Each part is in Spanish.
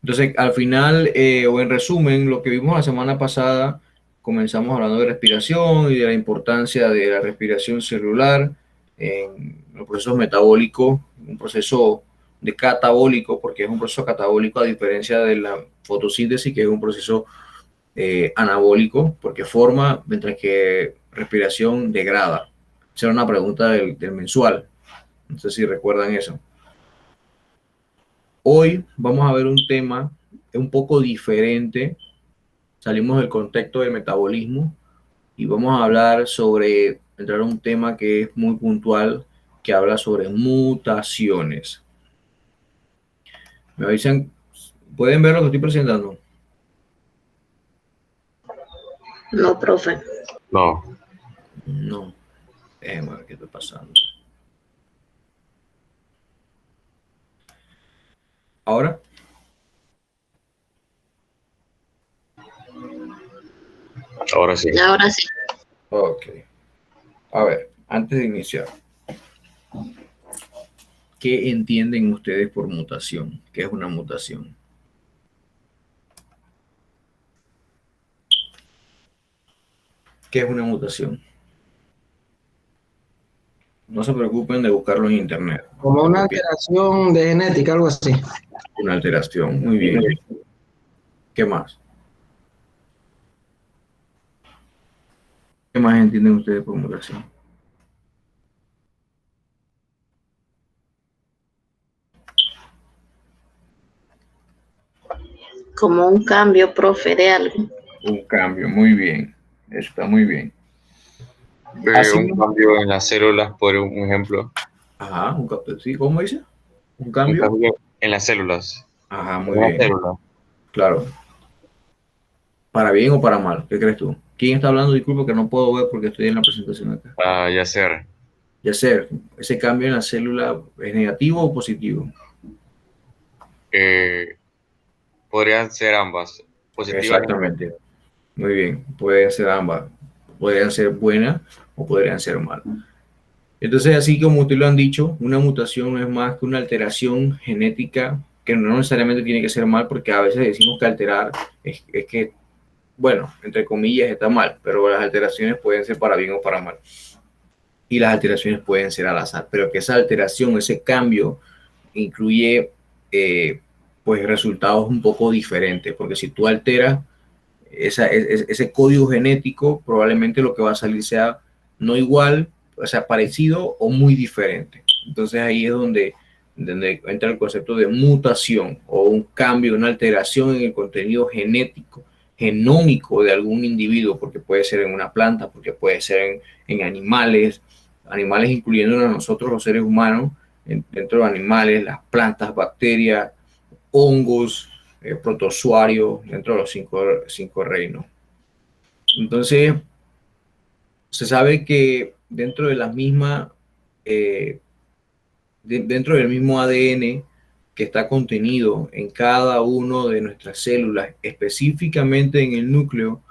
Entonces, al final, o en resumen, lo que vimos la semana pasada, comenzamos hablando de respiración y de la importancia de la respiración celular en los procesos metabólicos, un proceso de catabólico, porque es un proceso catabólico a diferencia de la fotosíntesis, que es un proceso anabólico, porque forma, mientras que respiración degrada. Esa era una pregunta del mensual. No sé si recuerdan eso. Hoy vamos a ver un tema un poco diferente. Salimos del contexto del metabolismo y vamos a hablar sobre, entrar a un tema que es muy puntual, que habla sobre mutaciones. Me avisan, ¿pueden ver lo que estoy presentando? No, profe. No. No. Déjenme ver qué está pasando. ¿Ahora? Ahora sí. Ahora sí. Ok. A ver, antes de iniciar, ¿qué entienden ustedes por mutación? ¿Qué es una mutación? ¿Qué es una mutación? No se preocupen de buscarlo en internet. Como una Repito, alteración de genética, algo así. una alteración. Muy bien. ¿Qué más? ¿Qué más entienden ustedes por mutación? Como un cambio, profe, de algo. Un cambio, muy bien. Eso está muy bien. Un cambio en las células, por un ejemplo. Ajá, un cambio. ¿Sí? ¿Cómo dice? Un Un cambio. cambio en las células. Ajá, En muy una bien. célula. Claro. ¿Para bien o para mal? ¿Qué crees tú? ¿Quién está hablando? Disculpa que no puedo ver porque estoy en la presentación acá. Ya ser. Ya sé, ese cambio en la célula es negativo o positivo. Podrían ser ambas. Positivas y Exactamente. negativas. Muy bien. Pueden ser ambas. Podrían ser buenas o podrían ser malas. Entonces, así como ustedes lo han dicho, una mutación no es más que una alteración genética que no necesariamente tiene que ser mal, porque a veces decimos que alterar es que, bueno, entre comillas está mal, pero las alteraciones pueden ser para bien o para mal. Y las alteraciones pueden ser al azar, pero que esa alteración, ese cambio, incluye pues resultados un poco diferentes, porque si tú alteras ese código genético, probablemente lo que va a salir sea no igual, o sea, parecido o muy diferente. Entonces ahí es donde entra el concepto de mutación o un cambio, una alteración en el contenido genético, genómico de algún individuo, porque puede ser en una planta, porque puede ser en animales, animales incluyéndonos a nosotros los seres humanos, dentro de animales, las plantas, bacterias, hongos, protozoarios, dentro de los cinco reinos. Entonces, se sabe que dentro de la misma, dentro del mismo ADN que está contenido en cada una de nuestras células, específicamente en el núcleo,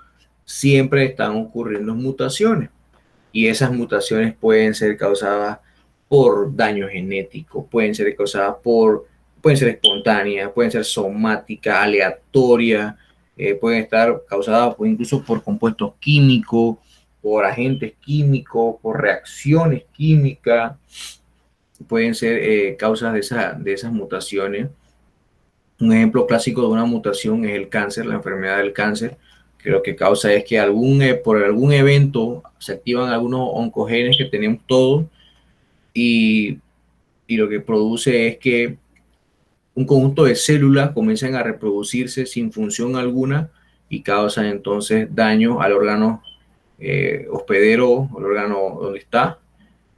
siempre están ocurriendo mutaciones. Y esas mutaciones pueden ser causadas por daño genético, pueden ser espontáneas, pueden ser somáticas, aleatorias, pueden estar causadas incluso por compuestos químicos, por agentes químicos, por reacciones químicas, pueden ser causas de esas mutaciones. Un ejemplo clásico de una mutación es el cáncer, la enfermedad del cáncer, que lo que causa es que por algún evento se activan algunos oncogenes que tenemos todos y, y lo que produce es que un conjunto de células comienzan a reproducirse sin función alguna y causan entonces daño al órgano hospedero, al órgano donde está,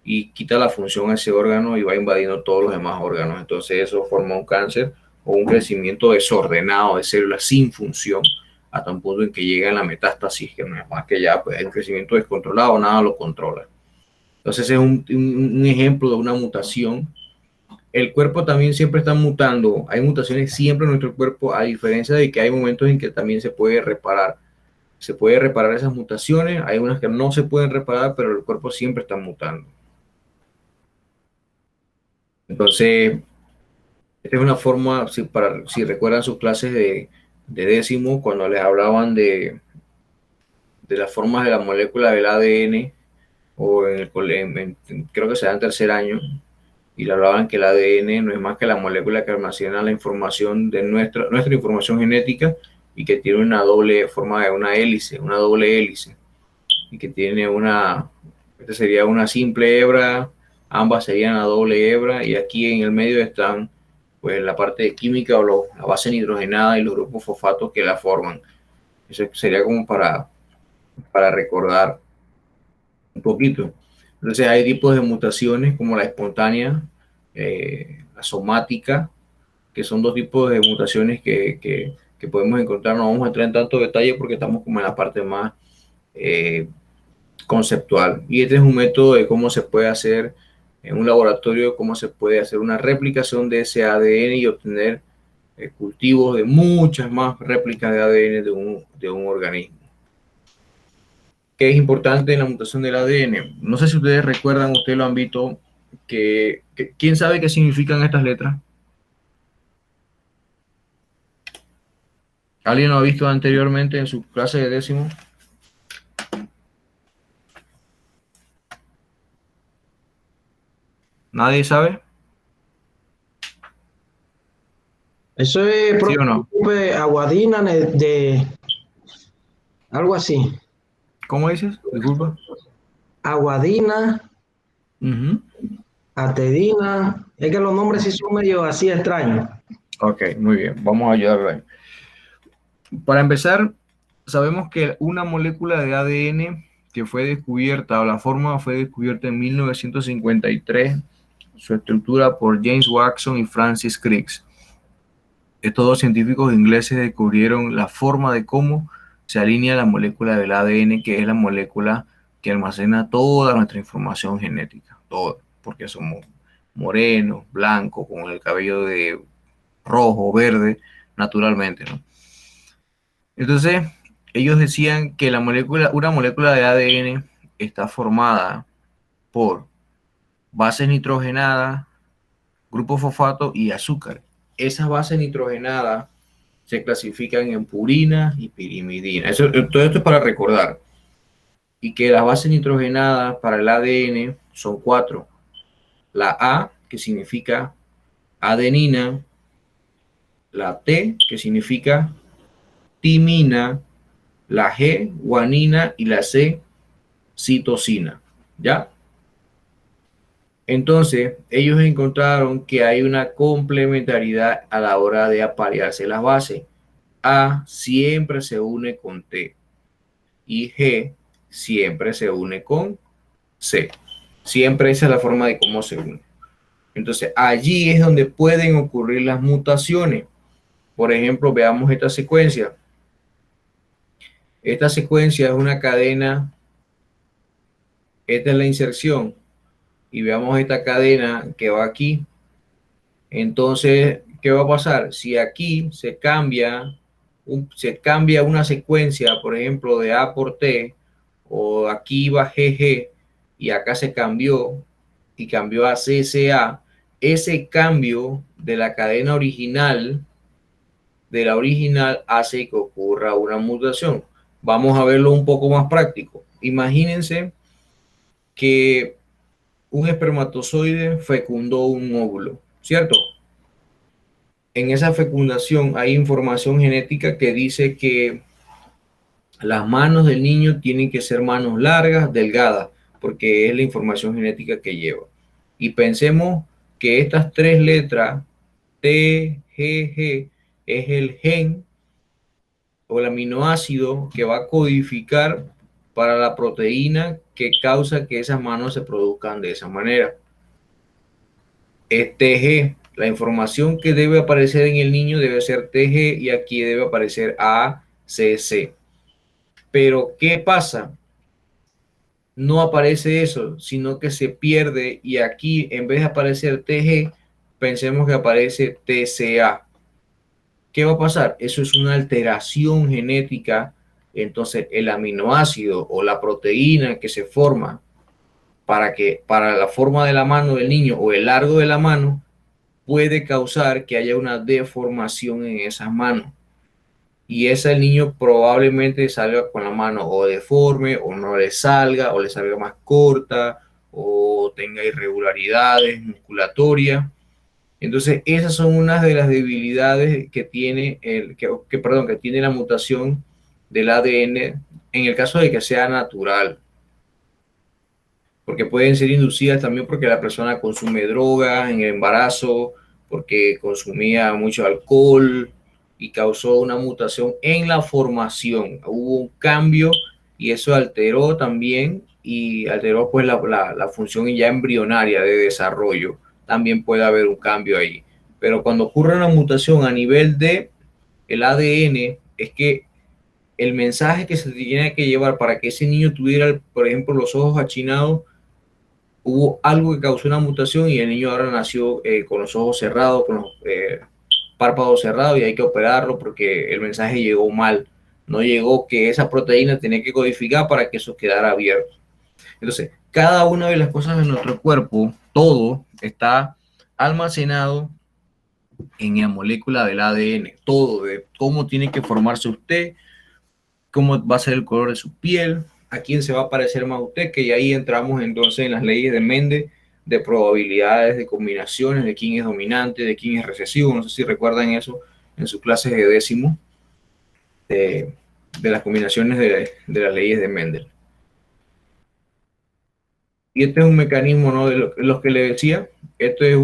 y quita la función a ese órgano y va invadiendo todos los demás órganos. Entonces eso forma un cáncer o un crecimiento desordenado de células sin función hasta un punto en que llega a la metástasis, que no es más que ya pues, el crecimiento descontrolado, nada lo controla. Entonces es un ejemplo de una mutación. El cuerpo también siempre está mutando. Hay mutaciones siempre en nuestro cuerpo, a diferencia de que hay momentos en que también se puede reparar. Se puede reparar esas mutaciones, hay unas que no se pueden reparar, pero el cuerpo siempre está mutando. Entonces, Esta es una forma, si recuerdan sus clases de décimo, cuando les hablaban de las formas de la molécula del ADN, o creo que será en tercer año, y le hablaban que el ADN no es más que la molécula que almacena la información de nuestra información genética y que tiene una doble forma de una doble hélice, y que tiene esta sería una simple hebra, ambas serían una doble hebra, y aquí en el medio están pues la parte química o la base nitrogenada y los grupos fosfatos que la forman. Eso sería como para recordar un poquito. Entonces hay tipos de mutaciones como la espontánea, la somática, que son dos tipos de mutaciones que podemos encontrar. No vamos a entrar en tanto detalle porque estamos como en la parte más conceptual. Y este es un método de cómo se puede hacer en un laboratorio, cómo se puede hacer una replicación de ese ADN y obtener cultivos de muchas más réplicas de ADN de un organismo. ¿Qué es importante en la mutación del ADN? No sé si ustedes recuerdan, ustedes lo han visto, ¿quién sabe qué significan estas letras? ¿Alguien lo ha visto anteriormente en su clase de décimo? ¿Nadie sabe? Eso es ¿Sí o no? aguadina de algo así. ¿Cómo dices? Disculpa. Aguadina, Uh-huh. atedina. Es que los nombres sí son medio así extraños. Ok, muy bien. Vamos a ayudarlo ahí. Para empezar, sabemos que una molécula de ADN que fue descubierta, o la forma fue descubierta en 1953, su estructura por James Watson y Francis Crick. Estos dos científicos ingleses descubrieron la forma de cómo se alinea la molécula del ADN, que es la molécula que almacena toda nuestra información genética, toda, porque somos morenos, blancos, con el cabello de rojo, verde, naturalmente, ¿no? Entonces, ellos decían que una molécula de ADN está formada por bases nitrogenadas, grupo fosfato y azúcar. Esas bases nitrogenadas se clasifican en purina y pirimidina. Todo esto es para recordar. Y que las bases nitrogenadas para el ADN son 4. La A, que significa adenina, la T, que significa timina, la G, guanina, y la C, citosina. ¿Ya? Entonces, ellos encontraron que hay una complementariedad a la hora de aparearse las bases. A siempre se une con T y G siempre se une con C. Siempre esa es la forma de cómo se une. Entonces, allí es donde pueden ocurrir las mutaciones. Por ejemplo, veamos esta secuencia. Esta secuencia es una cadena. Esta es la inserción. Y veamos esta cadena que va aquí. Entonces, ¿qué va a pasar? Si aquí se cambia una secuencia, por ejemplo, de A por T, o aquí va GG, y acá se cambió, y cambió a CCA, ese cambio de la cadena original, hace que ocurra una mutación. Vamos a verlo un poco más práctico. Imagínense que un espermatozoide fecundó un óvulo, ¿cierto? En esa fecundación hay información genética que dice que las manos del niño tienen que ser manos largas, delgadas, porque es la información genética que lleva. Y pensemos que estas 3 letras, T, G, G, es el gen o el aminoácido que va a codificar para la proteína que causa que esas manos se produzcan de esa manera. Es TG. La información que debe aparecer en el niño debe ser TG y aquí debe aparecer ACC. Pero, ¿qué pasa? No aparece eso, sino que se pierde y aquí en vez de aparecer TG, pensemos que aparece TCA. ¿Qué va a pasar? Eso es una alteración genética. Entonces, el aminoácido o la proteína que se forma para la forma de la mano del niño o el largo de la mano puede causar que haya una deformación en esas manos. Y ese niño probablemente salga con la mano o deforme, o no le salga, o le salga más corta, o tenga irregularidades musculatorias. Entonces, esas son unas de las debilidades que tiene que tiene la mutación del ADN en el caso de que sea natural. Porque pueden ser inducidas también porque la persona consume drogas en el embarazo, porque consumía mucho alcohol y causó una mutación en la formación. Hubo un cambio y eso alteró también y alteró pues la función ya embrionaria de desarrollo. También puede haber un cambio ahí. Pero cuando ocurre una mutación a nivel de el ADN, es que el mensaje que se tiene que llevar para que ese niño tuviera, por ejemplo, los ojos achinados, hubo algo que causó una mutación y el niño ahora nació con los ojos cerrados, con los párpados cerrados, y hay que operarlo porque el mensaje llegó mal. No llegó que esa proteína tenía que codificar para que eso quedara abierto. Entonces, cada una de las cosas de nuestro cuerpo, todo está almacenado en la molécula del ADN. Todo, de cómo tiene que formarse usted, cómo va a ser el color de su piel, a quién se va a parecer más usted, que ahí entramos entonces en las leyes de Mendel, de probabilidades, de combinaciones, de quién es dominante, de quién es recesivo. No sé si recuerdan eso en sus clases de décimo, de las combinaciones de las leyes de Mendel. Y este es un mecanismo, ¿no? De los que le decía, esto es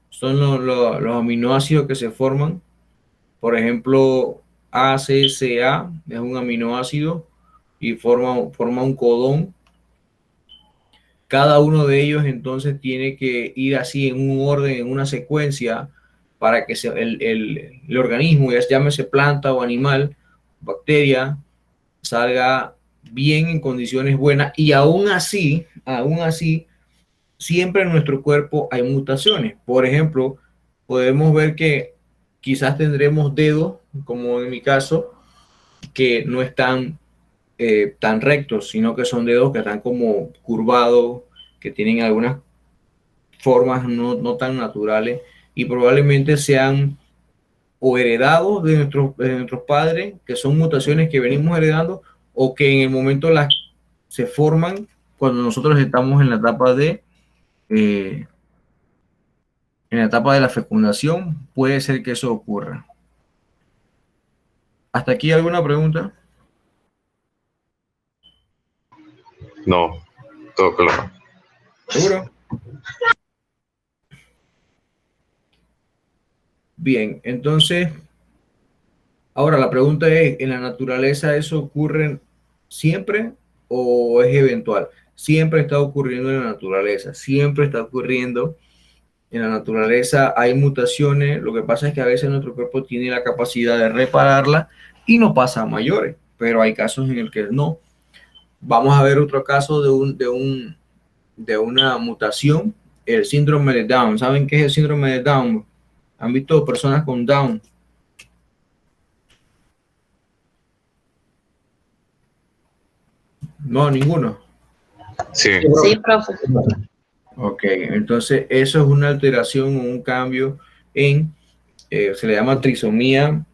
son los aminoácidos que se forman. Por ejemplo, ACCA es un aminoácido y forma un codón. Cada uno de ellos entonces tiene que ir así en un orden, en una secuencia, para que el organismo, ya llámese planta o animal, bacteria, salga bien en condiciones buenas. Y aún así, siempre en nuestro cuerpo hay mutaciones. Por ejemplo, podemos ver que quizás tendremos dedos, como en mi caso, que no están tan rectos, sino que son dedos que están como curvados, que tienen algunas formas no tan naturales y probablemente sean o heredados de nuestros padres, que son mutaciones que venimos heredando, o que en el momento se forman cuando nosotros estamos en la etapa en la etapa de la fecundación. Puede ser que eso ocurra. ¿Hasta aquí alguna pregunta? No, todo claro. ¿Seguro? Bien, entonces, ahora la pregunta es, ¿en la naturaleza eso ocurre siempre o es eventual? Siempre está ocurriendo en la naturaleza, siempre está ocurriendo en la naturaleza. Hay mutaciones, lo que pasa es que a veces nuestro cuerpo tiene la capacidad de repararla y no pasa a mayores, pero hay casos en el que no. Vamos a ver otro caso de una mutación, el síndrome de Down. ¿Saben qué es el síndrome de Down? ¿Han visto personas con Down? No, ninguno. Sí. Sí, profe. Ok, entonces eso es una alteración o un cambio se le llama trisomía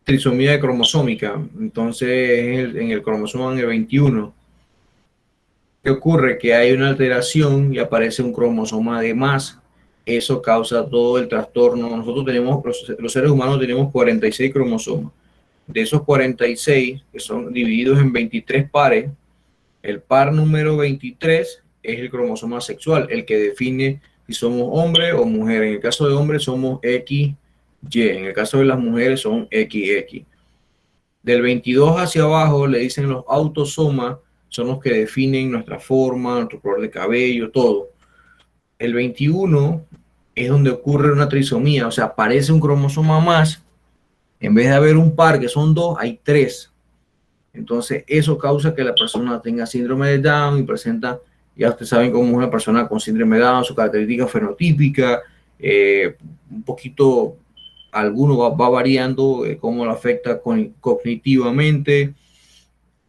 de cromosómica. Entonces en el cromosoma en el 21. ¿Qué ocurre? Que hay una alteración y aparece un cromosoma de más. Eso causa todo el trastorno. Nosotros tenemos, los seres humanos tenemos 46 cromosomas. De esos 46, que son divididos en 23 pares, el par número 23 es el cromosoma sexual, el que define si somos hombre o mujer. En el caso de hombres somos XY, en el caso de las mujeres son XX. Del 22 hacia abajo le dicen los autosomas, son los que definen nuestra forma, nuestro color de cabello, todo. El 21 es donde ocurre una trisomía, o sea, aparece un cromosoma más. En vez de haber un par, que son dos, hay tres. Entonces, eso causa que la persona tenga síndrome de Down y presenta, ya ustedes saben cómo es una persona con síndrome de Down, su característica fenotípica, un poquito, alguno va variando, cómo lo afecta cognitivamente,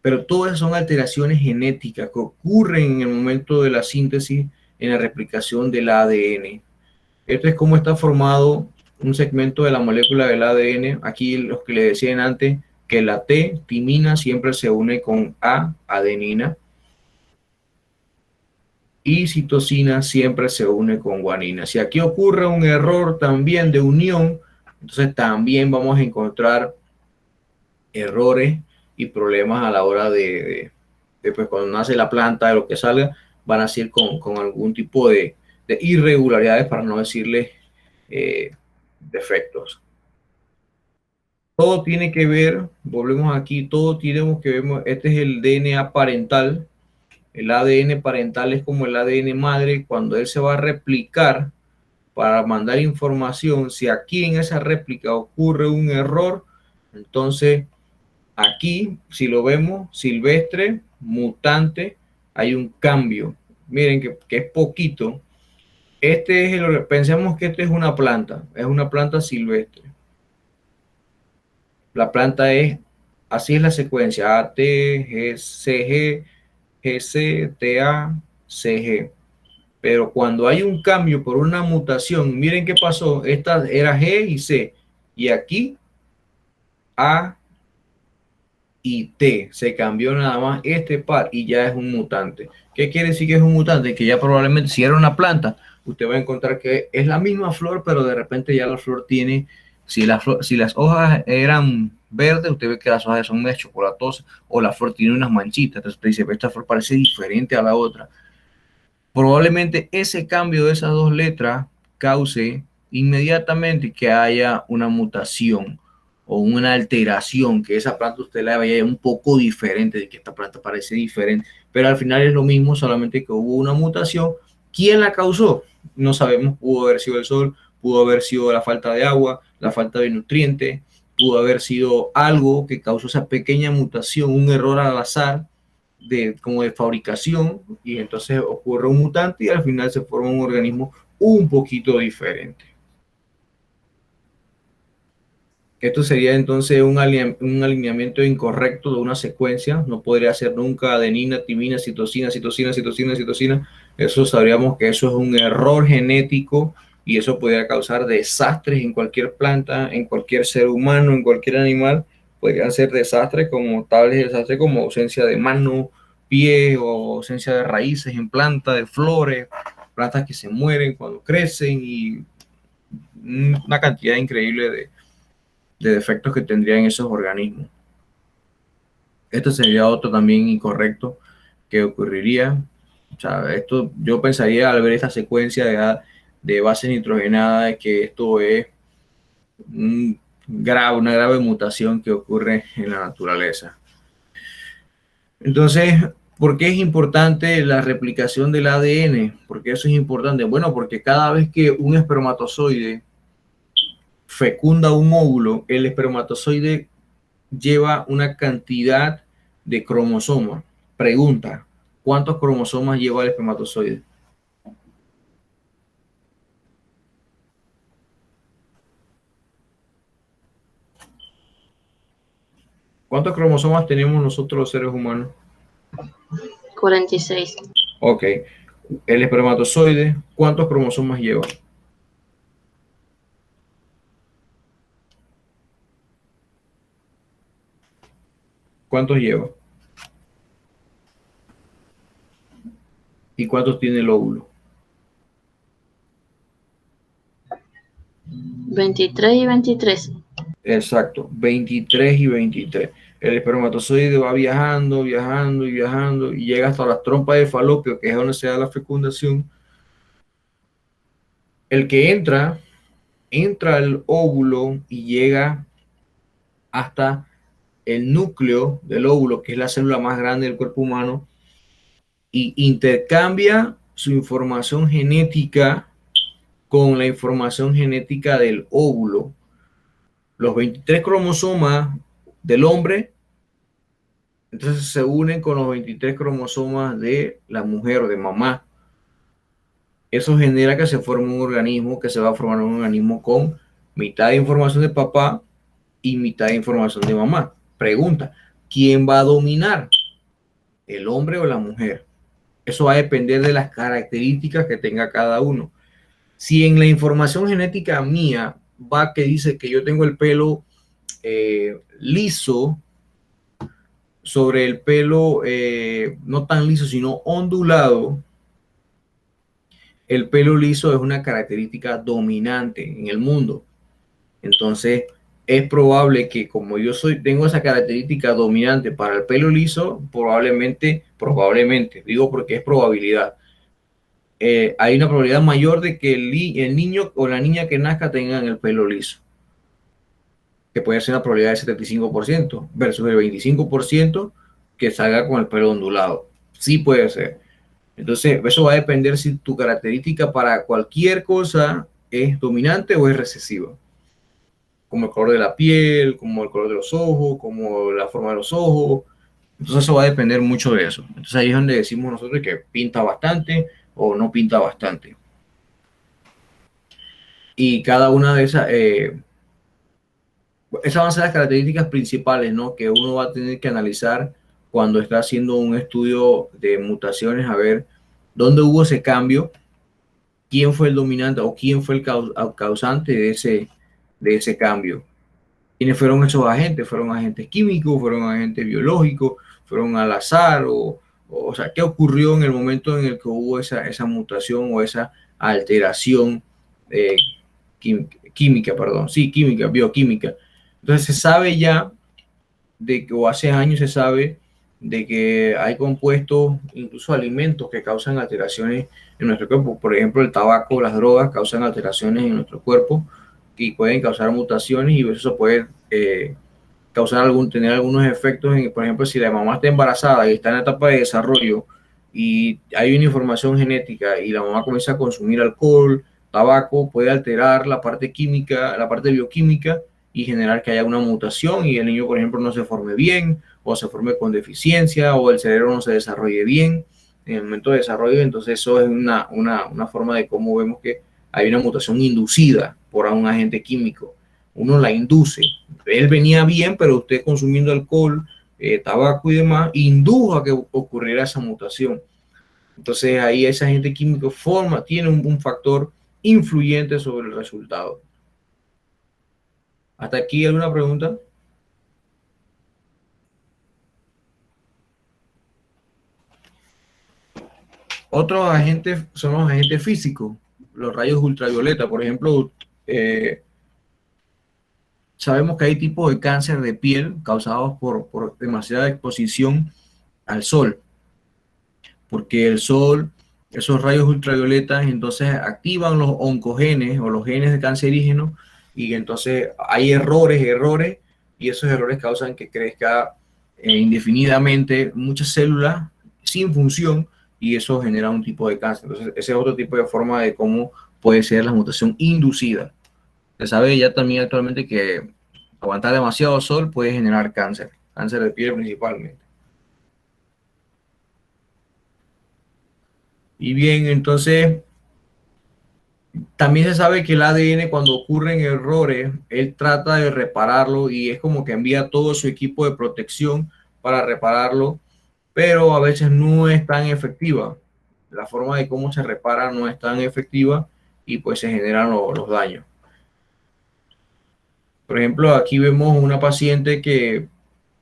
pero todas son alteraciones genéticas que ocurren en el momento de la síntesis, en la replicación del ADN. Esto es cómo está formado un segmento de la molécula del ADN. Aquí los que le decían antes que la T-timina siempre se une con A, adenina, y citosina siempre se une con guanina. Si aquí ocurre un error también de unión, entonces también vamos a encontrar errores y problemas a la hora de pues cuando nace la planta, de lo que salga, van a ser con algún tipo de irregularidades, para no decirles defectos. Todo tiene que ver, volvemos aquí, todo tenemos que ver, este es el DNA parental. El ADN parental es como el ADN madre. Cuando él se va a replicar para mandar información, si aquí en esa réplica ocurre un error, entonces aquí, si lo vemos, silvestre, mutante, hay un cambio. Miren que es poquito. Este es pensemos que este es una planta silvestre. La planta es, así es la secuencia, A, T, G, C, G, GC, TA, CG. Pero cuando hay un cambio por una mutación, miren qué pasó. Esta era G y C. Y aquí A y T. Se cambió nada más este par y ya es un mutante. ¿Qué quiere decir que es un mutante? Que ya probablemente si era una planta, usted va a encontrar que es la misma flor, pero de repente ya la flor tiene, si las hojas eran verdes, usted ve que las hojas son más chocolatosas, o la flor tiene unas manchitas. Entonces usted dice, esta flor parece diferente a la otra. Probablemente ese cambio de esas dos letras cause inmediatamente que haya una mutación o una alteración, que esa planta usted la vea un poco diferente, de que esta planta parece diferente, pero al final es lo mismo, solamente que hubo una mutación. ¿Quién la causó? No sabemos. Pudo haber sido el sol, pudo haber sido la falta de agua, la falta de nutrientes, pudo haber sido algo que causó esa pequeña mutación, un error al azar, como de fabricación, y entonces ocurre un mutante y al final se forma un organismo un poquito diferente. Esto sería entonces un alineamiento incorrecto de una secuencia. No podría ser nunca adenina, timina, citosina, citosina, citosina, citosina. Eso sabríamos que eso es un error genético y eso podría causar desastres en cualquier planta, en cualquier ser humano, en cualquier animal. Podrían ser desastres como tales desastres como ausencia de mano, pie, o ausencia de raíces en plantas, de flores, plantas que se mueren cuando crecen, y una cantidad increíble de defectos que tendrían esos organismos. Esto sería otro también incorrecto que ocurriría. O sea, esto yo pensaría al ver esta secuencia de bases nitrogenadas que esto es una grave mutación que ocurre en la naturaleza. Entonces, ¿por qué es importante la replicación del ADN? ¿Por qué eso es importante? Bueno, porque cada vez que un espermatozoide fecunda un óvulo, el espermatozoide lleva una cantidad de cromosomas. Pregunta, ¿cuántos cromosomas lleva el espermatozoide? ¿Cuántos cromosomas tenemos nosotros los seres humanos? 46. Ok. El espermatozoide, ¿cuántos cromosomas lleva? ¿Cuántos lleva? ¿Y cuántos tiene el óvulo? 23 y 23. Exacto, 23 y 23. El espermatozoide va viajando, viajando y viajando y llega hasta las trompas de falopio, que es donde se da la fecundación. El que entra al óvulo y llega hasta el núcleo del óvulo, que es la célula más grande del cuerpo humano, y intercambia su información genética con la información genética del óvulo. Los 23 cromosomas del hombre, entonces se unen con los 23 cromosomas de la mujer o de mamá. Eso genera que se forme un organismo, que se va a formar un organismo con mitad de información de papá y mitad de información de mamá. Pregunta, ¿quién va a dominar? ¿El hombre o la mujer? Eso va a depender de las características que tenga cada uno. Si en la información genética mía va que dice que yo tengo el pelo liso sobre el pelo no tan liso, sino ondulado, el pelo liso es una característica dominante en el mundo. Entonces, es probable que como tengo esa característica dominante para el pelo liso, probablemente, digo porque es probabilidad, hay una probabilidad mayor de que el niño o la niña que nazca tengan el pelo liso, que puede ser una probabilidad del 75% versus el 25% que salga con el pelo ondulado. Sí puede ser. Entonces, eso va a depender si tu característica para cualquier cosa es dominante o es recesiva. Como el color de la piel, como el color de los ojos, como la forma de los ojos. Entonces, eso va a depender mucho de eso. Entonces, ahí es donde decimos nosotros que pinta bastante o no pinta bastante. Y cada una de esas van a ser las características principales, ¿no? Que uno va a tener que analizar cuando está haciendo un estudio de mutaciones, a ver dónde hubo ese cambio, quién fue el dominante o quién fue el causante de ese cambio. ¿Quiénes fueron esos agentes? ¿Fueron agentes químicos? ¿Fueron agentes biológicos? ¿Fueron al azar? O sea, ¿qué ocurrió en el momento en el que hubo esa mutación o esa alteración química, bioquímica? Entonces se sabe ya o hace años se sabe de que hay compuestos, incluso alimentos que causan alteraciones en nuestro cuerpo. Por ejemplo, el tabaco, las drogas causan alteraciones en nuestro cuerpo y pueden causar mutaciones y eso puede tener algunos efectos. Por ejemplo, si la mamá está embarazada y está en la etapa de desarrollo y hay una información genética y la mamá comienza a consumir alcohol, tabaco, puede alterar la parte química, la parte bioquímica y generar que haya una mutación y el niño, por ejemplo, no se forme bien o se forme con deficiencia o el cerebro no se desarrolle bien en el momento de desarrollo. Entonces eso es una forma de cómo vemos que hay una mutación inducida por un agente químico. Uno la induce. Él venía bien, pero usted consumiendo alcohol, tabaco y demás, indujo a que ocurriera esa mutación. Entonces ahí ese agente químico tiene un factor influyente sobre el resultado. ¿Hasta aquí alguna pregunta? Otros agentes son los agentes físicos, los rayos ultravioleta. Por ejemplo, sabemos que hay tipos de cáncer de piel causados por demasiada exposición al sol, porque el sol, esos rayos ultravioletas, entonces activan los oncogenes o los genes de cancerígenos y entonces hay errores y esos errores causan que crezca indefinidamente muchas células sin función y eso genera un tipo de cáncer. Entonces ese es otro tipo de forma de cómo puede ser la mutación inducida. Se sabe ya también actualmente que aguantar demasiado sol puede generar cáncer de piel principalmente. Y bien, entonces también se sabe que el ADN cuando ocurren errores, él trata de repararlo y es como que envía todo su equipo de protección para repararlo, pero a veces no es tan efectiva. La forma de cómo se repara no es tan efectiva y pues se generan los daños. Por ejemplo, aquí vemos una paciente que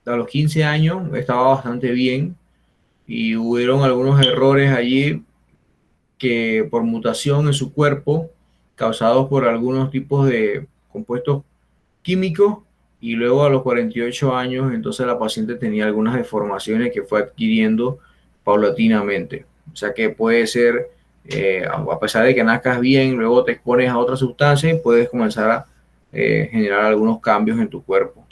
a los 15 años estaba bastante bien y hubieron algunos errores allí que por mutación en su cuerpo causados por algunos tipos de compuestos químicos y luego a los 48 años entonces la paciente tenía algunas deformaciones que fue adquiriendo paulatinamente. O sea que puede ser, a pesar de que nazcas bien, luego te expones a otra sustancia y puedes comenzar a generar algunos cambios en tu cuerpo.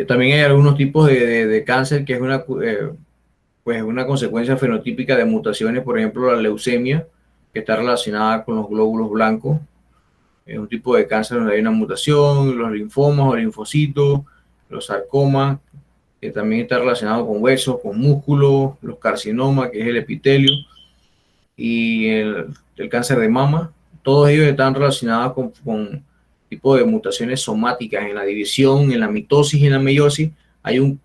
También hay algunos tipos de cáncer que es una consecuencia fenotípica de mutaciones, por ejemplo la leucemia, que está relacionada con los glóbulos blancos. Es un tipo de cáncer donde hay una mutación, los linfomas o linfocitos, los sarcomas, que también está relacionado con huesos, con músculos, los carcinomas, que es el epitelio, y el cáncer de mama. Todos ellos están relacionados con tipo de mutaciones somáticas en la división, en la mitosis y en la meiosis. Hay un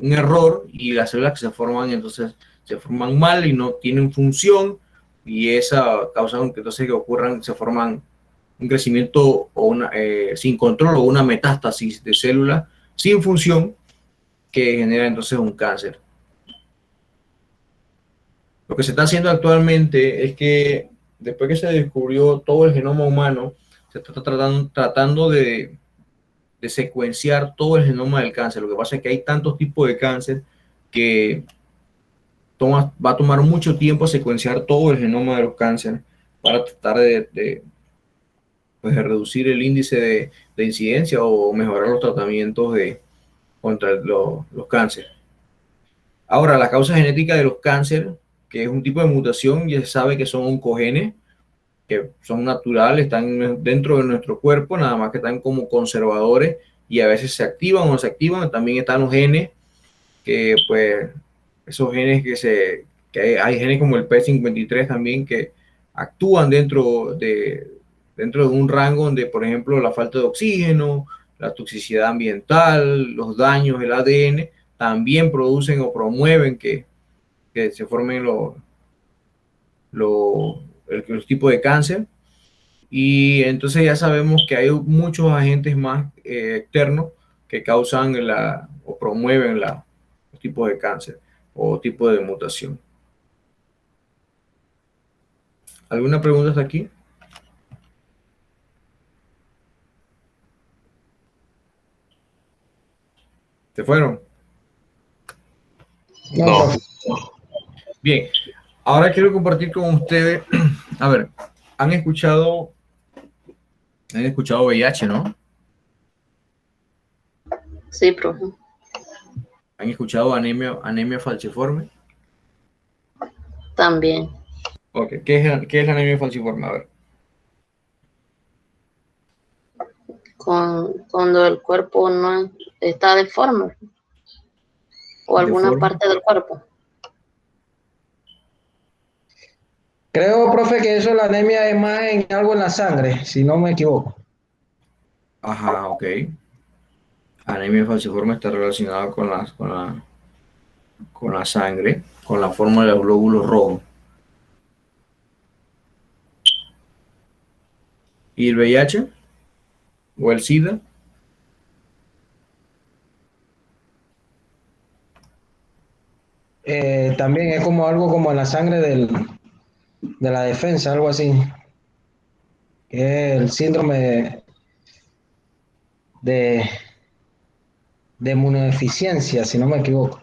error y las células que se forman entonces se forman mal y no tienen función, y esa causa que entonces que ocurran, se forman un crecimiento o sin control o una metástasis de células sin función que genera entonces un cáncer. Lo que se está haciendo actualmente es que después que se descubrió todo el genoma humano, se está tratando de secuenciar todo el genoma del cáncer. Lo que pasa es que hay tantos tipos de cáncer que va a tomar mucho tiempo secuenciar todo el genoma de los cánceres para tratar pues, de reducir el índice de incidencia o mejorar los tratamientos contra los cánceres. Ahora, la causa genética de los cánceres, que es un tipo de mutación, ya se sabe que son oncogenes, que son naturales, están dentro de nuestro cuerpo, nada más que están como conservadores y a veces se activan o no se activan. También están los genes, que pues esos genes que hay genes como el P53 también que actúan dentro de un rango donde, por ejemplo, la falta de oxígeno, la toxicidad ambiental, los daños del ADN, también producen o promueven que se formen los tipos de cáncer. Y entonces ya sabemos que hay muchos agentes más externos que causan o promueven los tipos de cáncer o tipos de mutación. ¿Alguna pregunta hasta aquí? ¿Se fueron? No. Bien, ahora quiero compartir con ustedes, a ver, han escuchado VIH, ¿no? Sí, profe. ¿Han escuchado anemia falciforme? También. Ok, ¿qué es la anemia falciforme? A ver. Cuando el cuerpo no está deforme o alguna Deforme. parte del cuerpo. Creo, profe, que eso la anemia es más en algo en la sangre, si no me equivoco. Ajá, ok. Anemia falciforme está relacionada con la sangre, con la forma de los glóbulos rojos. ¿Y el VIH? ¿O el SIDA? También es como algo como en la sangre de la defensa, algo así. Que es el síndrome de, de inmunodeficiencia, si no me equivoco.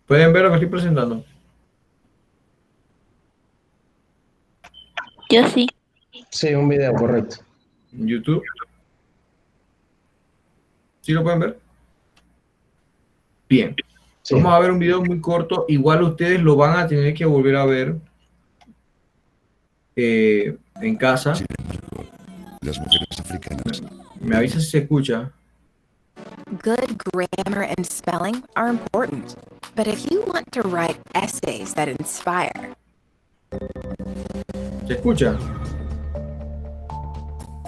¿Pueden ver lo que estoy presentando? Yo sí. Sí, un video, correcto. ¿En YouTube? ¿Sí lo pueden ver? Bien. Sí. Vamos a ver un video muy corto. Igual ustedes lo van a tener que volver a ver en casa. Sin embargo, las mujeres africanas. Me avisa si se escucha. Good grammar and spelling are important, but if you want to write essays that inspire, ¿Se escucha?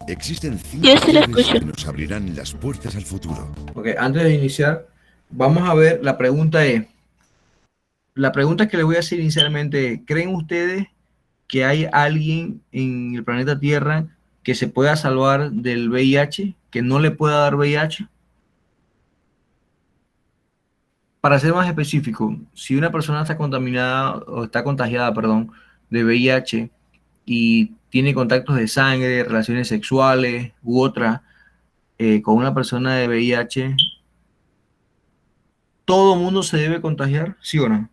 Existen 5 Yo sí la llaves escucho. que nos abrirán las puertas al futuro. Ok, antes de iniciar, vamos a ver, la pregunta que le voy a hacer inicialmente, ¿creen ustedes que hay alguien en el planeta Tierra que se pueda salvar del VIH, que no le pueda dar VIH? Para ser más específico, si una persona está contaminada o está contagiada, perdón, de VIH y tiene contactos de sangre, relaciones sexuales u otras con una persona de VIH, ¿todo mundo se debe contagiar? ¿Sí o no?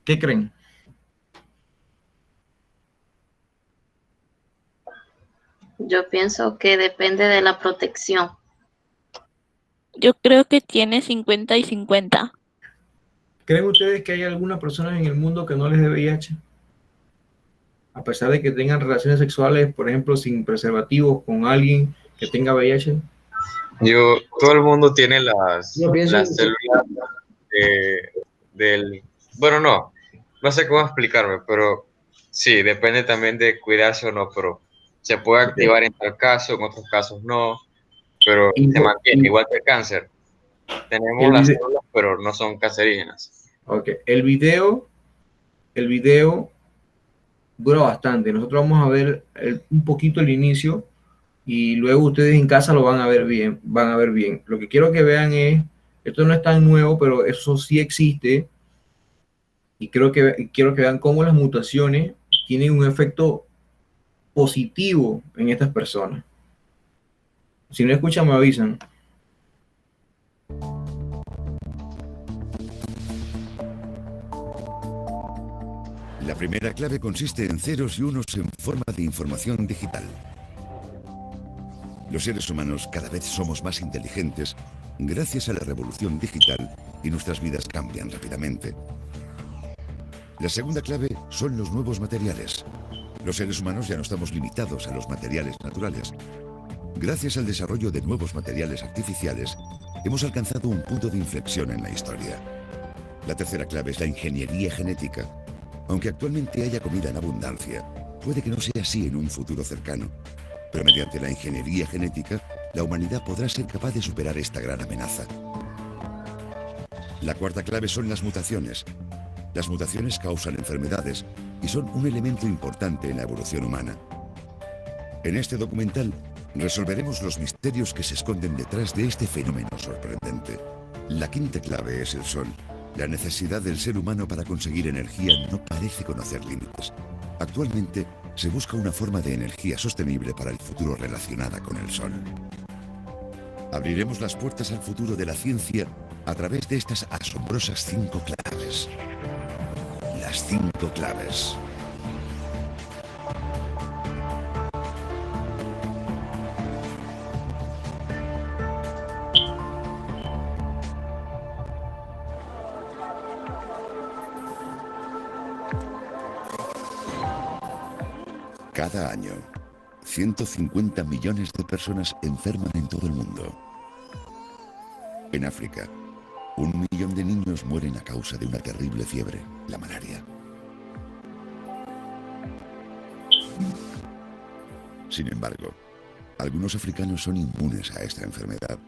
¿Qué creen? Yo pienso que depende de la protección. Yo creo que tiene 50 y 50. ¿Creen ustedes que hay algunas personas en el mundo que no les dé VIH? A pesar de que tengan relaciones sexuales, por ejemplo, sin preservativos con alguien que tenga VIH. Todo el mundo tiene las pienso células del... Bueno, no sé cómo explicarme, pero sí, depende también de cuidarse o no, pero se puede activar en tal caso, en otros casos no. pero Y- se mantiene y- igual que el cáncer. Tenemos El las vide- células, pero no son cancerígenas. Ok, el video dura bastante. Nosotros vamos a ver un poquito el inicio y luego ustedes en casa lo van a ver bien, van a ver bien. Lo que quiero que vean es, esto no es tan nuevo, pero eso sí existe y quiero que vean cómo las mutaciones tienen un efecto positivo en estas personas. Si no escuchan, me avisan. La primera clave consiste en ceros y unos en forma de información digital. Los seres humanos cada vez somos más inteligentes gracias a la revolución digital y nuestras vidas cambian rápidamente. La segunda clave son los nuevos materiales. Los seres humanos ya no estamos limitados a los materiales naturales. Gracias al desarrollo de nuevos materiales artificiales, hemos alcanzado un punto de inflexión en la historia. La tercera clave es la ingeniería genética. Aunque actualmente haya comida en abundancia, puede que no sea así en un futuro cercano. Pero mediante la ingeniería genética, la humanidad podrá ser capaz de superar esta gran amenaza. La cuarta clave son las mutaciones. Las mutaciones causan enfermedades y son un elemento importante en la evolución humana. En este documental, resolveremos los misterios que se esconden detrás de este fenómeno sorprendente. La quinta clave es el sol. La necesidad del ser humano para conseguir energía no parece conocer límites. Actualmente, se busca una forma de energía sostenible para el futuro relacionada con el sol. Abriremos las puertas al futuro de la ciencia a través de estas asombrosas 5 claves. Las 5 claves. Cada año, 150 millones de personas enferman en todo el mundo. En África, 1 millón de niños mueren a causa de una terrible fiebre, la malaria. Sin embargo, algunos africanos son inmunes a esta enfermedad.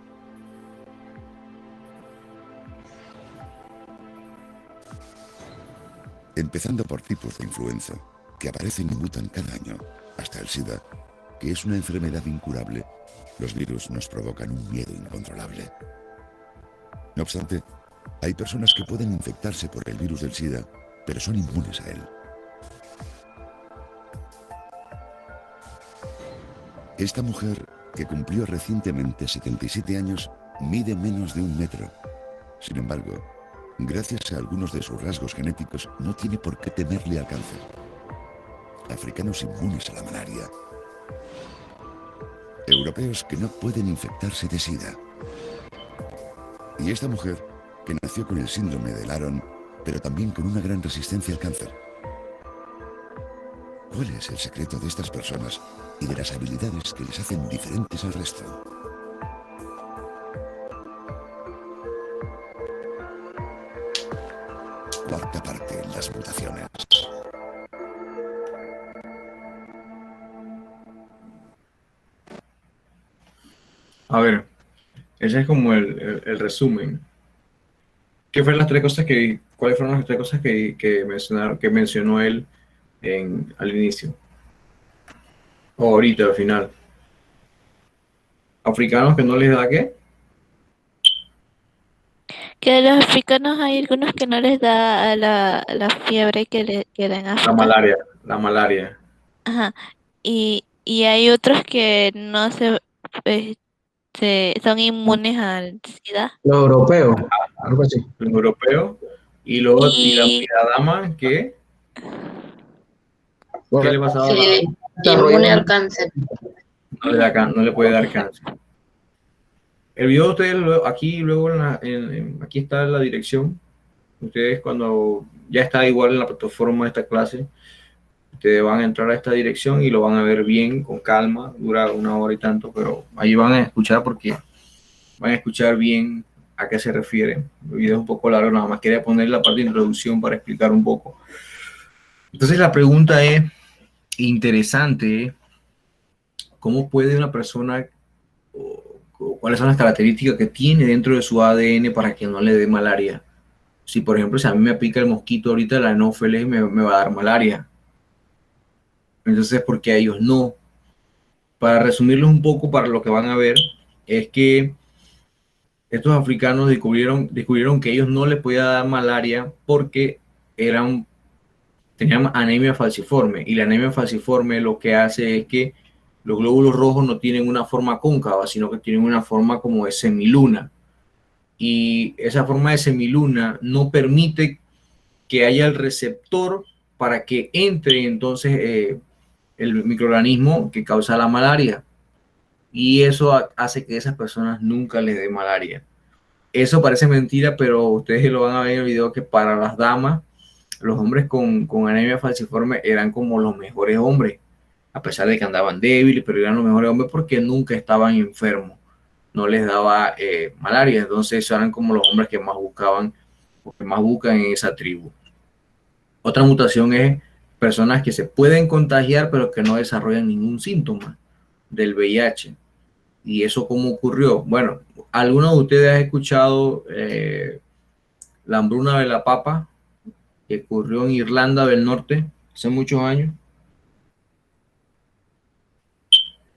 Empezando por tipos de influenza, que aparecen y mutan cada año, hasta el SIDA, que es una enfermedad incurable. Los virus nos provocan un miedo incontrolable. No obstante, hay personas que pueden infectarse por el virus del SIDA, pero son inmunes a él. Esta mujer, que cumplió recientemente 77 años, mide menos de 1 metro. Sin embargo, gracias a algunos de sus rasgos genéticos, no tiene por qué temerle al cáncer. Africanos inmunes a la malaria. Europeos que no pueden infectarse de SIDA. Y esta mujer, que nació con el síndrome de Laron, pero también con una gran resistencia al cáncer. ¿Cuál es el secreto de estas personas y de las habilidades que les hacen diferentes al resto? Cuarta parte, las mutaciones. A ver, ese es como el resumen. ¿Qué fueron las 3 cosas cuáles fueron las 3 cosas que mencionó él al inicio? O ahorita, al final. ¿Africanos que no les da qué? Que a los africanos hay algunos que no les da a la fiebre que da en África. La malaria. Ajá. Y hay otros que no son inmunes al SIDA. Los europeos, algo así. Los europeos. Y luego, Y- la dama, ¿qué? ¿Qué le pasaba? Sí, inmune al cáncer. No le puede dar cáncer. El video de ustedes, aquí luego aquí está la dirección. Ustedes cuando ya está igual en la plataforma de esta clase, ustedes van a entrar a esta dirección y lo van a ver bien, con calma, dura 1 hora y tanto, pero ahí van a escuchar porque van a escuchar bien a qué se refiere. El video es un poco largo, nada más quería poner la parte de introducción para explicar un poco. Entonces la pregunta es interesante, ¿cómo puede una persona cuáles son las características que tiene dentro de su ADN para que no le dé malaria. Si, por ejemplo, si a mí me pica el mosquito ahorita, la anófeles me va a dar malaria. Entonces, ¿por qué a ellos no? Para resumirlos un poco, para lo que van a ver, es que estos africanos descubrieron que ellos no les podía dar malaria porque tenían anemia falciforme. Y la anemia falciforme lo que hace es que los glóbulos rojos no tienen una forma cóncava, sino que tienen una forma como de semiluna. Y esa forma de semiluna no permite que haya el receptor para que entre entonces el microorganismo que causa la malaria. Y eso hace que esas personas nunca les dé malaria. Eso parece mentira, pero ustedes lo van a ver en el video que para las damas, los hombres con anemia falciforme eran como los mejores hombres, a pesar de que andaban débiles, pero eran los mejores hombres porque nunca estaban enfermos, no les daba malaria. Entonces eran como los hombres que más buscaban, o que más buscan en esa tribu. Otra mutación es personas que se pueden contagiar, pero que no desarrollan ningún síntoma del VIH. ¿Y eso cómo ocurrió? Bueno, ¿alguno de ustedes ha escuchado la hambruna de la papa que ocurrió en Irlanda del Norte hace muchos años?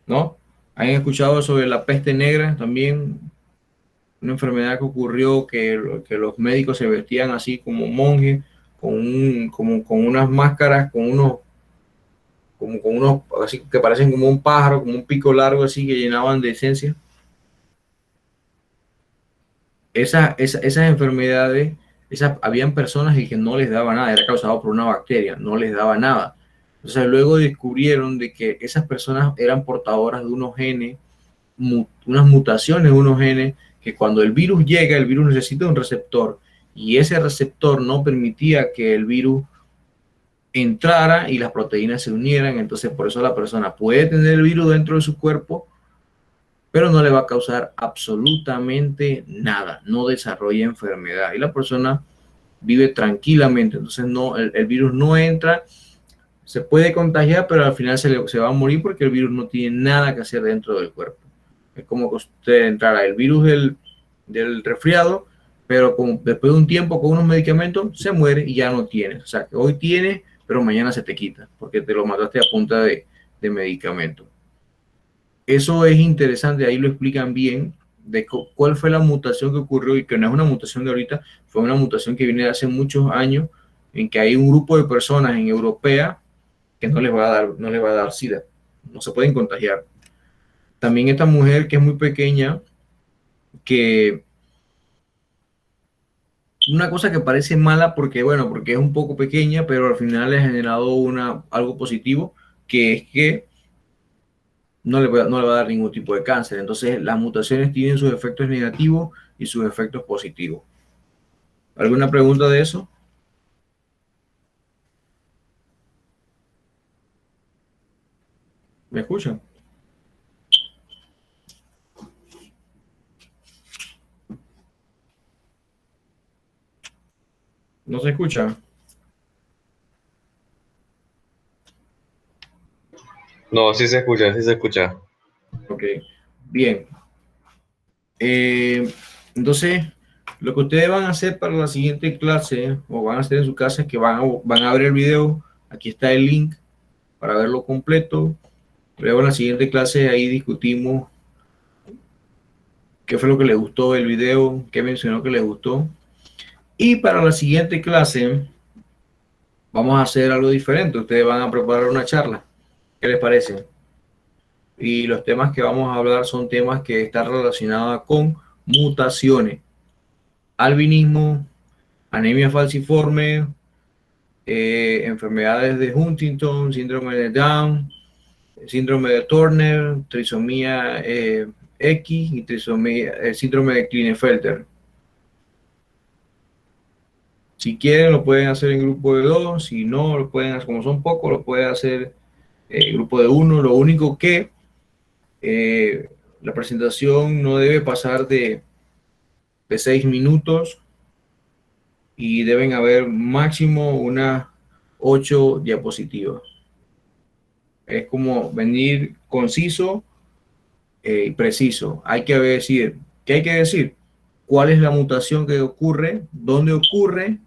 ¿No? ¿Han escuchado sobre la peste negra también? Una enfermedad que ocurrió que los médicos se vestían así como monjes, con unas máscaras, con unos así que parecen como un pájaro, como un pico largo así que llenaban de esencia. Esas enfermedades, habían personas que no les daba nada, era causado por una bacteria, no les daba nada. Entonces luego descubrieron de que esas personas eran portadoras de unos genes, unas mutaciones de unos genes, que cuando el virus llega, el virus necesita un receptor, y ese receptor no permitía que el virus entrara y las proteínas se unieran. Entonces por eso la persona puede tener el virus dentro de su cuerpo, pero no le va a causar absolutamente nada, no desarrolla enfermedad y la persona vive tranquilamente. Entonces el virus no entra, se puede contagiar, pero al final se va a morir porque el virus no tiene nada que hacer dentro del cuerpo. Es como que usted entrara el virus del resfriado, pero después de un tiempo con unos medicamentos se muere y ya no tienes. O sea, que hoy tienes, pero mañana se te quita porque te lo mataste a punta de medicamento. Eso es interesante, ahí lo explican bien, de cuál fue la mutación que ocurrió, y que no es una mutación de ahorita, fue una mutación que viene de hace muchos años, en que hay un grupo de personas en europea que no les va a dar SIDA, no se pueden contagiar. También esta mujer que es muy pequeña, que una cosa que parece mala porque es un poco pequeña, pero al final le ha generado algo positivo, que es que no le va a dar ningún tipo de cáncer. Entonces las mutaciones tienen sus efectos negativos y sus efectos positivos. ¿Alguna pregunta de eso? ¿Me escuchan? ¿No se escucha? No, sí se escucha, sí se escucha. Ok, bien. Entonces, lo que ustedes van a hacer para la siguiente clase, o van a hacer en su casa, es que van a ver el video. Aquí está el link para verlo completo. Luego en la siguiente clase ahí discutimos qué fue lo que les gustó del video, qué mencionó que les gustó. Y para la siguiente clase vamos a hacer algo diferente. Ustedes van a preparar una charla. ¿Qué les parece? Y los temas que vamos a hablar son temas que están relacionados con mutaciones, albinismo, anemia falciforme, enfermedades de Huntington, síndrome de Down, síndrome de Turner, trisomía X y síndrome de Klinefelter. Si quieren lo pueden hacer en grupo de 2, si no lo pueden hacer, como son pocos, lo pueden hacer en grupo de 1. Lo único que la presentación no debe pasar de 6 minutos y deben haber máximo unas 8 diapositivas. Es como venir conciso, preciso. Hay que decir, ¿qué hay que decir? ¿Cuál es la mutación que ocurre? ¿Dónde ocurre?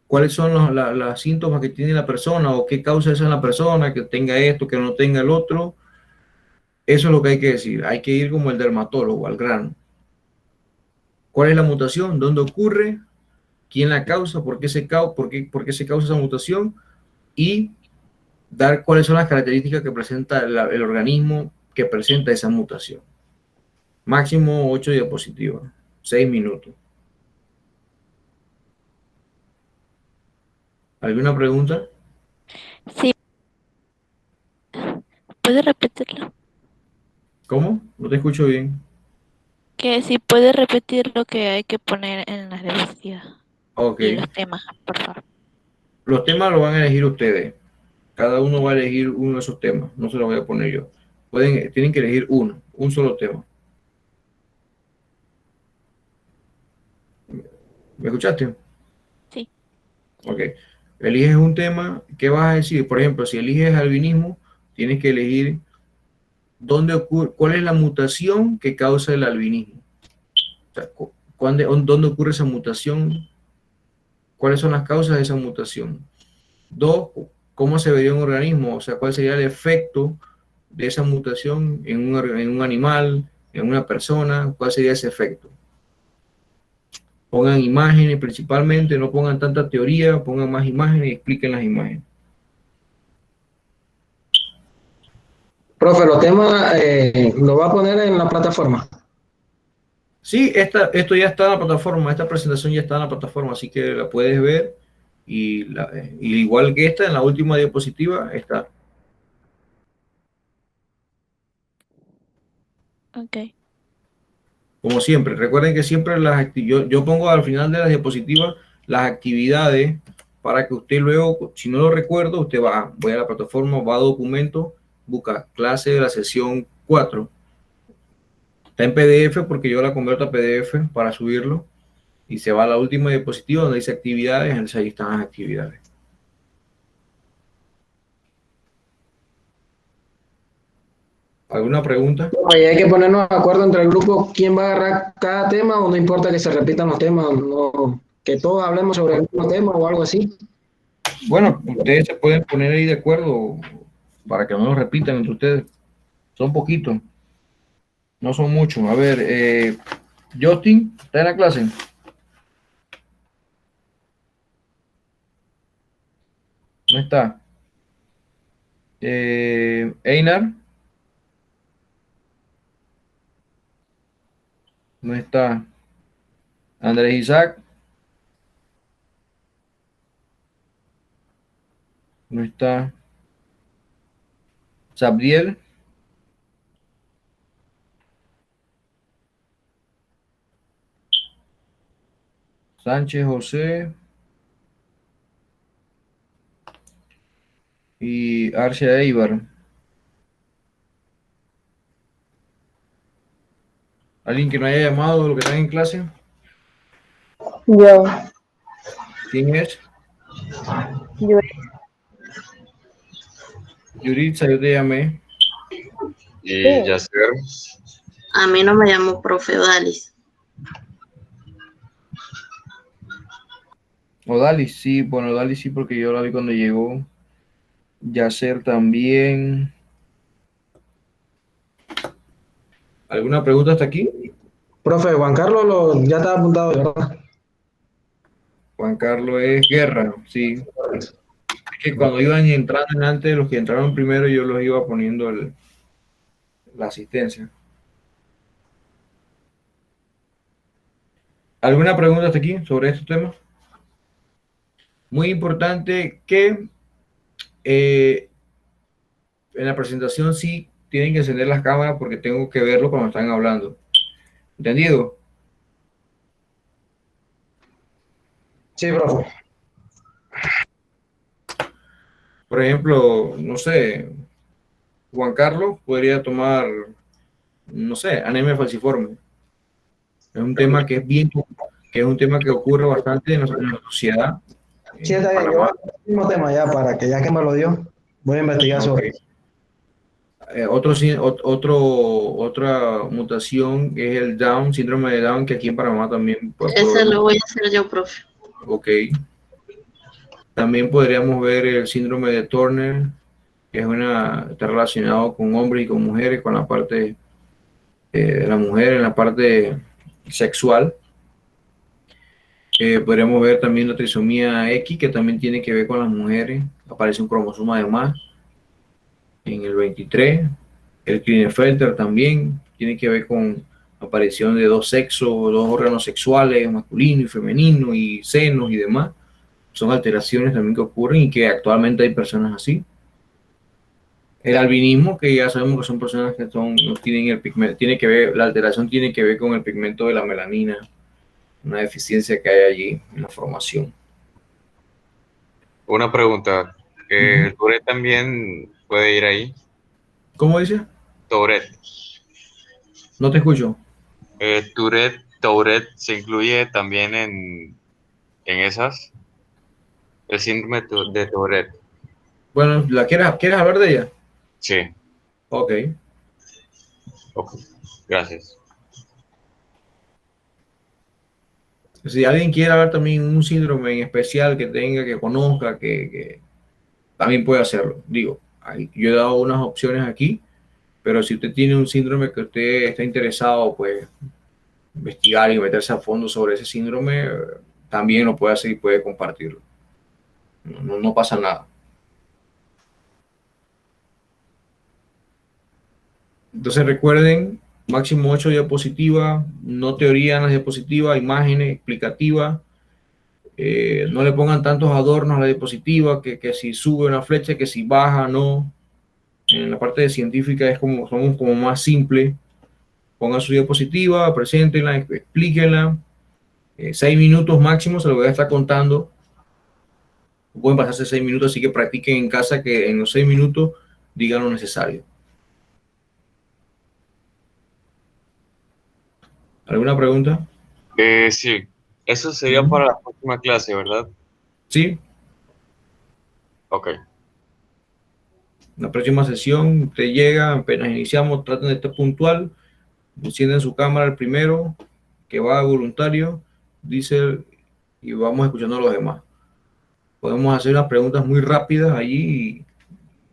¿Cuáles son los síntomas que tiene la persona o qué causa eso en la persona, que tenga esto, que no tenga el otro? Eso es lo que hay que decir. Hay que ir como el dermatólogo, al grano. ¿Cuál es la mutación? ¿Dónde ocurre? ¿Quién la causa? ¿Por qué se causa esa mutación? Y dar cuáles son las características que presenta el organismo que presenta esa mutación. Máximo 8 diapositivas, 6 minutos. ¿Alguna pregunta? Sí. ¿Puede repetirlo? ¿Cómo? No te escucho bien. Que si puede repetir lo que hay que poner en las diapositivas. Ok. Y los temas, por favor. Los temas los van a elegir ustedes. Cada uno va a elegir uno de esos temas. No se los voy a poner yo. Tienen que elegir un solo tema. ¿Me escuchaste? Sí. Ok. Eliges un tema. ¿Qué vas a decir? Por ejemplo, si eliges albinismo, tienes que elegir dónde ocurre, cuál es la mutación que causa el albinismo. O sea, ¿dónde ocurre esa mutación? ¿Cuáles son las causas de esa mutación? 2, ¿cómo se vería un organismo? O sea, ¿cuál sería el efecto de esa mutación en un animal, en una persona? ¿Cuál sería ese efecto? Pongan imágenes principalmente, no pongan tanta teoría, pongan más imágenes y expliquen las imágenes. Profe, los temas lo va a poner en la plataforma. Sí, esto ya está en la plataforma, esta presentación ya está en la plataforma, así que la puedes ver y igual que esta, en la última diapositiva está. Ok. Como siempre, recuerden que siempre yo pongo al final de las diapositivas las actividades para que usted luego, si no lo recuerdo, usted voy a la plataforma, va a documentos, busca clase de la sesión 4. Está en PDF porque yo la convierto a PDF para subirlo y se va a la última diapositiva donde dice actividades, entonces ahí están las actividades. ¿Alguna pregunta? Oye, hay que ponernos de acuerdo entre el grupo quién va a agarrar cada tema o no importa que se repitan los temas, no, que todos hablemos sobre el mismo tema o algo así. Bueno, ustedes se pueden poner ahí de acuerdo para que no lo repitan entre ustedes. Son poquitos, no son muchos. A ver, Justin, ¿está en la clase? No está. Einar. No está. Andrés Isaac. No está. Sabdiel. Sánchez José. Y Arcia Eibar. ¿Alguien que no haya llamado de lo que están en clase? Yo. ¿Quién es? Yo. Yuritza, yo te llamé. Y ya sé. A mí no me llamó profe Odalis. Odalis, sí, bueno, Odalis sí, porque yo la vi cuando llegó. Yacer también. ¿Alguna pregunta hasta aquí? Profe, Juan Carlos ya está apuntado, ¿verdad? Juan Carlos es Guerra, sí. Es que cuando iban entrando antes, los que entraron primero, yo los iba poniendo la asistencia. ¿Alguna pregunta hasta aquí sobre estos temas? Muy importante que en la presentación sí tienen que encender las cámaras porque tengo que verlo cuando están hablando. ¿Entendido? Sí, profe. Por ejemplo, no sé, Juan Carlos podría tomar, no sé, anemia falciforme. Es un tema que es un tema que ocurre bastante en la sociedad. Sí, está bien. Yo voy a hacer el mismo tema ya para que ya que me lo dio, voy a investigar sobre Okay. eso. Otra mutación es el Down, síndrome de Down, que aquí en Panamá también Ese lo voy a hacer yo, profe. Ok. También podríamos ver el síndrome de Turner, que está relacionado con hombres y con mujeres, con la parte de la mujer en la parte sexual. Podríamos ver también la trisomía X, que también tiene que ver con las mujeres. Aparece un cromosoma de más en el 23. El Klinefelter también tiene que ver con aparición de dos sexos, dos órganos sexuales, masculino y femenino, y senos y demás. Son alteraciones también que ocurren y que actualmente hay personas así. El albinismo, que ya sabemos que son personas que no tienen el pigmento, la alteración tiene que ver con el pigmento de la melanina, una deficiencia que hay allí en la formación. Una pregunta, ¿el Tourette también puede ir ahí? ¿Cómo dice? Tourette. No te escucho. Tourette se incluye también en esas. El síndrome de Tourette. Bueno, ¿quieres hablar de ella? Sí. Ok. Gracias. Si alguien quiere hablar también un síndrome en especial que conozca, que también puede hacerlo. Digo, yo he dado unas opciones aquí, pero si usted tiene un síndrome que usted está interesado, pues investigar y meterse a fondo sobre ese síndrome, también lo puede hacer y puede compartirlo. No pasa nada. Entonces recuerden, máximo 8 diapositivas, no teoría en las diapositivas, imágenes explicativas. No le pongan tantos adornos a la diapositiva, que si sube una flecha, que si baja, no. En la parte de científica somos como más simple. Pongan su diapositiva, preséntenla, explíquenla. 6 minutos máximo se lo voy a estar contando. Pueden pasarse 6 minutos, así que practiquen en casa que en los 6 minutos digan lo necesario. ¿Alguna pregunta? Sí, eso sería para la próxima clase, ¿verdad? Sí. Ok. La próxima sesión, usted llega, apenas iniciamos, traten de estar puntual, encienden su cámara el primero, que va voluntario, dice, y vamos escuchando a los demás. Podemos hacer unas preguntas muy rápidas allí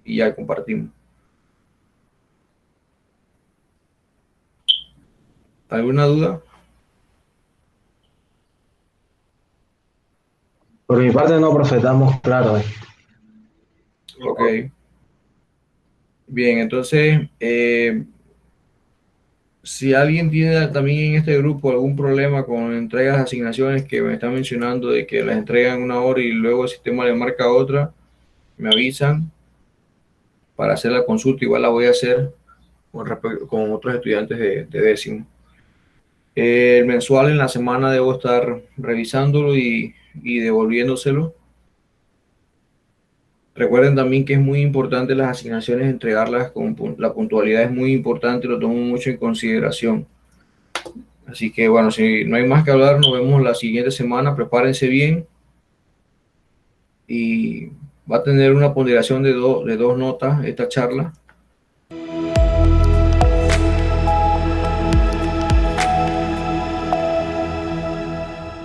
y ya compartimos. ¿Alguna duda? Por mi parte no, profe, estamos claros. Ok. Bien, entonces, si alguien tiene también en este grupo algún problema con entregas de asignaciones que me están mencionando de que las entregan una hora y luego el sistema le marca otra, me avisan para hacer la consulta. Igual la voy a hacer con otros estudiantes de décimo. El mensual en la semana debo estar revisándolo y devolviéndoselo. Recuerden también que es muy importante las asignaciones, entregarlas con la puntualidad es muy importante, lo tomo mucho en consideración. Así que bueno, si no hay más que hablar, nos vemos la siguiente semana. Prepárense bien y va a tener una ponderación de dos notas esta charla.